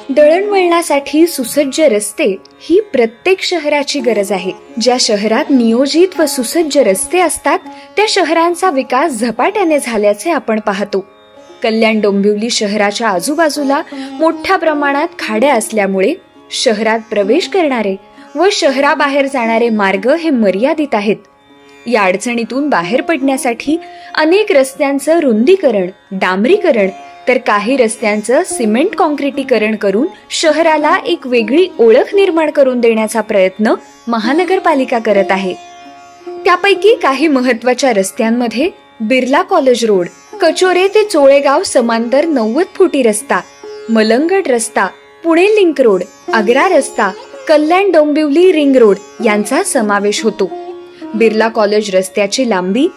दळणवळणासाठी सुसज्ज रस्ते ही प्रत्येक शहराची गरज आहे. ज्या शहरात नियोजित व सुसज्ज रस्ते असतात त्या शहरांचा विकास झपाट्याने झाल्याचे आपण पाहतो. कल्याण डोंबिवली शहराच्या आजूबाजूला मोठ्या प्रमाणात खाड्या असल्यामुळे शहरात प्रवेश करणारे व शहराबाहेर जाणारे मार्ग हे मर्यादित आहेत. या अडचणीतून बाहेर पडण्यासाठी अनेक रस्त्यांचं रुंदीकरण, डांबरीकरण तर काही रस्त्यांचं सिमेंट काँक्रिटीकरण करून शहराला एक वेगळी ओळख निर्माण करून देण्याचा प्रयत्न महानगरपालिका करत आहे. त्यापैकी काही महत्त्वाच्या रस्त्यांमध्ये बिर्ला कॉलेज रोड, कचोरे ते चोळेगाव समांतर 90 फुटी रस्ता, मलंगड रस्ता, पुणे लिंक रोड, आग्रा रस्ता, कल्याण डोंबिवली रिंग रोड यांचा समावेश होतो. बिर्ला कॉलेज रस्त्याची लांबी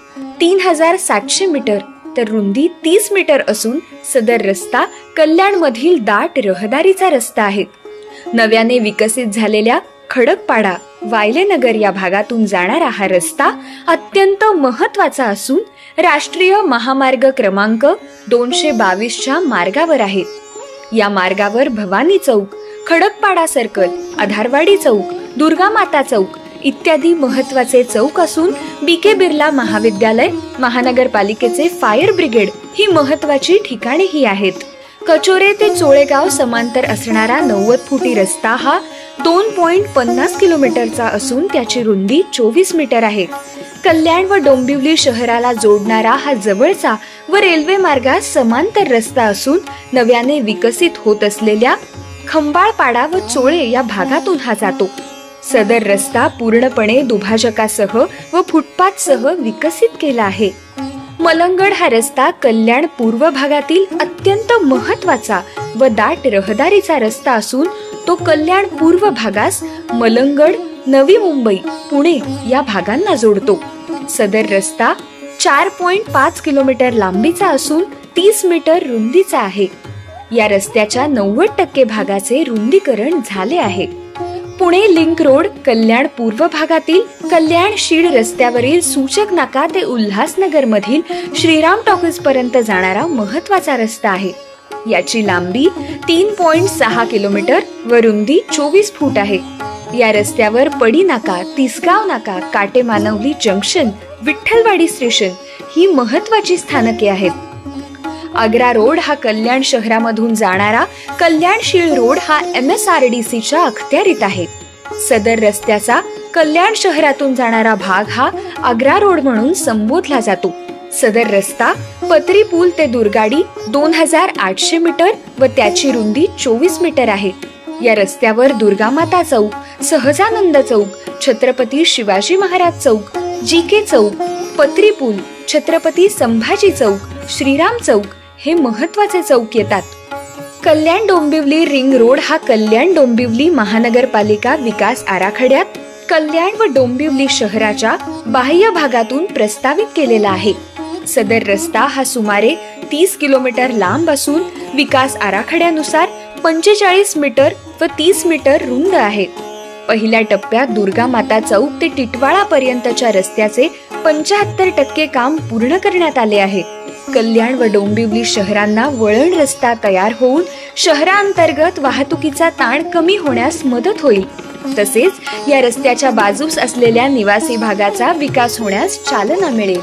3700 मीटर तर रुंदी 30 मीटर असून सदर रस्ता कल्याण मधील दाट रहदारीचा रस्ता आहे. नव्याने विकसित झालेल्या खडकपाडा, वायलेनगर या भागातून जाणारा हा रस्ता अत्यंत महत्वाचा असून राष्ट्रीय महामार्ग क्रमांक 222च्या मार्गावर आहे. या मार्गावर भवानी चौक, खडकपाडा सर्कल, आधारवाडी चौक, दुर्गामाता चौक इत्यादी महत्वाचे चौक असून BK बिर्ला महाविद्यालय, महानगरपालिकेचे फायर ब्रिगेड ही महत्वाची ठिकाणेही आहेत. कचोरे ते चोळेगाव समांतर असणारा 90 फुटी रस्ता हा 2.50 किलोमीटरचा असून त्याची रुंदी 24 मीटर आहे. कल्याण व डोंबिवली शहराला जोडणारा हा जवळचा व रेल्वे मार्गास समांतर रस्ता असून नव्याने विकसित होत असलेल्या खंबाळपाडा व चोळे या भागातून हा जातो. सदर रस्ता पूर्णपणे दुभाजकासह व फुटपाथसह विकसित केला आहे. मलंगड हा रस्ता कल्याण पूर्व भागातील अत्यंत महत्वाचा व दाट रहदारीचा रस्ता असून तो कल्याण पूर्व भागास मलंगड, नवी मुंबई, पुणे या भागांना जोडतो. सदर रस्ता 4.5 किलोमीटर लांबीचा असून 30 मीटर रुंदीचा आहे. या रस्त्याच्या 90% भागाचे रुंदीकरण झाले आहे. पुणे लिंक रोड कल्याण पूर्व भागातील कल्याण शीड रस्त्यावरील सूचक नाका ते उल्हासनगर मधील श्रीराम टॉकीज पर्यंत जाणारा महत्वाचा रस्ता आहे. याची लांबी 3.6 किलोमीटर व रुंदी 24 फूट आहे. या रस्त्यावर पडी नाका, तिसगाव नाका, काटेमानवली जंक्शन, विठ्ठलवाडी स्टेशन ही महत्वाची स्थानके आहेत. आग्रा रोड हा कल्याण शहरामधून जाणारा कल्याण शीळ रोड हा MSRDCच्या अखत्यारीत आहे. सदर रस्त्याचा कल्याण शहरातून जाणारा भाग हा आग्रा रोड म्हणून संबोधला जातो. सदर रस्ता पत्री पूल ते दुर्गाडी 2800 मीटर व त्याची रुंदी 24 मीटर आहे. या रस्त्यावर दुर्गामाता चौक, सहजानंद चौक, छत्रपती शिवाजी महाराज चौक, GK चौक, पत्री पूल, छत्रपती संभाजी चौक, श्रीराम चौक हे महत्वाचे चौक येतात. कल्याण डोंबिवली रिंग रोड हा कल्याण डोंबिवली महानगरपालिका विकास आराखड्यात कल्याण व डोंबिवली शहराच्या बाह्य भागातून प्रस्तावित केलेला आहे. सदर रस्ता हा सुमारे 30 किलोमीटर लांब असून विकास आराखड्यानुसार 45 मीटर व 30 मीटर रुंद आहे. पहिल्या टप्प्यात दुर्गामाता चौक ते टिटवाळा पर्यंतच्या रस्त्याचे 75% काम पूर्ण करण्यात आले आहे. कल्याण व डोंबिवली शहरांना वळण रस्ता तयार होऊन शहरांतर्गत वाहतुकीचा ताण कमी होण्यास मदत होईल. तसेच या रस्त्याच्या बाजूस असलेल्या निवासी भागाचा विकास होण्यास चालना मिळेल.